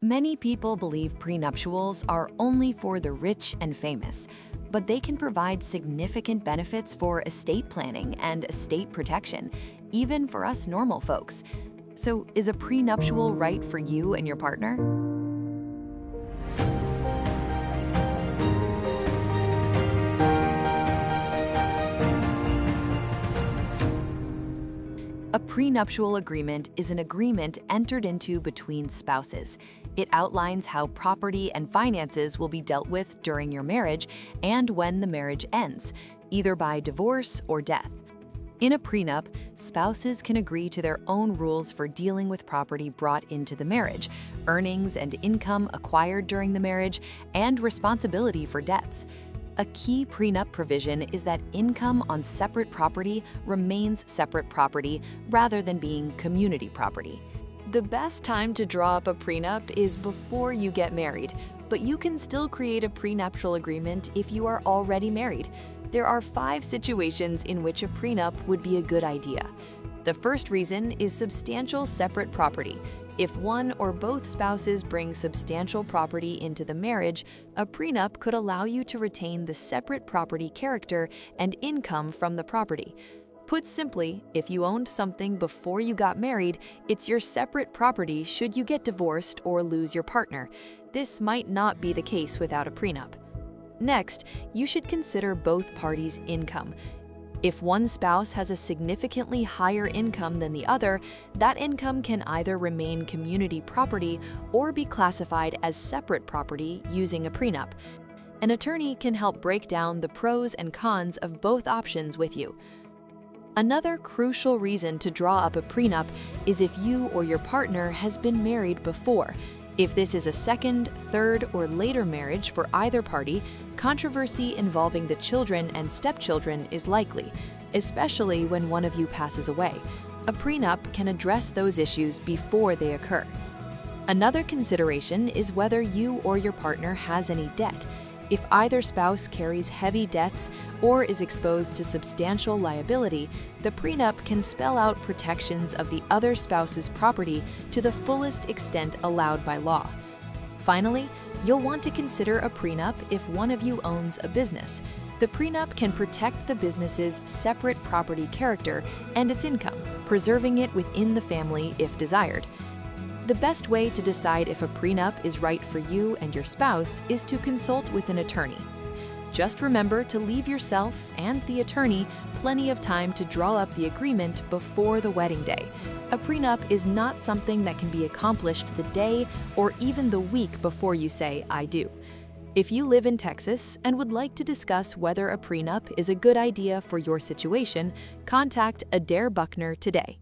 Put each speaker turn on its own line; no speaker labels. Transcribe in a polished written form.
Many people believe prenuptials are only for the rich and famous, but they can provide significant benefits for estate planning and estate protection, even for us normal folks. So, is a prenuptial right for you and your partner? A prenuptial agreement is an agreement entered into between spouses. It outlines how property and finances will be dealt with during your marriage and when the marriage ends, either by divorce or death. In a prenup, spouses can agree to their own rules for dealing with property brought into the marriage, earnings and income acquired during the marriage, and responsibility for debts. A key prenup provision is that income on separate property remains separate property rather than being community property.
The best time to draw up a prenup is before you get married, but you can still create a prenuptial agreement if you are already married. There are 5 situations in which a prenup would be a good idea. The first reason is substantial separate property. If one or both spouses bring substantial property into the marriage, a prenup could allow you to retain the separate property character and income from the property. Put simply, if you owned something before you got married, it's your separate property should you get divorced or lose your partner. This might not be the case without a prenup. Next, you should consider both parties' income. If one spouse has a significantly higher income than the other, that income can either remain community property or be classified as separate property using a prenup. An attorney can help break down the pros and cons of both options with you. Another crucial reason to draw up a prenup is if you or your partner has been married before. If this is a second, third, or later marriage for either party, controversy involving the children and stepchildren is likely, especially when one of you passes away. A prenup can address those issues before they occur. Another consideration is whether you or your partner has any debt. If either spouse carries heavy debts or is exposed to substantial liability, the prenup can spell out protections of the other spouse's property to the fullest extent allowed by law. Finally, you'll want to consider a prenup if one of you owns a business. The prenup can protect the business's separate property character and its income, preserving it within the family if desired. The best way to decide if a prenup is right for you and your spouse is to consult with an attorney. Just remember to leave yourself and the attorney plenty of time to draw up the agreement before the wedding day. A prenup is not something that can be accomplished the day or even the week before you say, "I do." If you live in Texas and would like to discuss whether a prenup is a good idea for your situation, contact Adair today.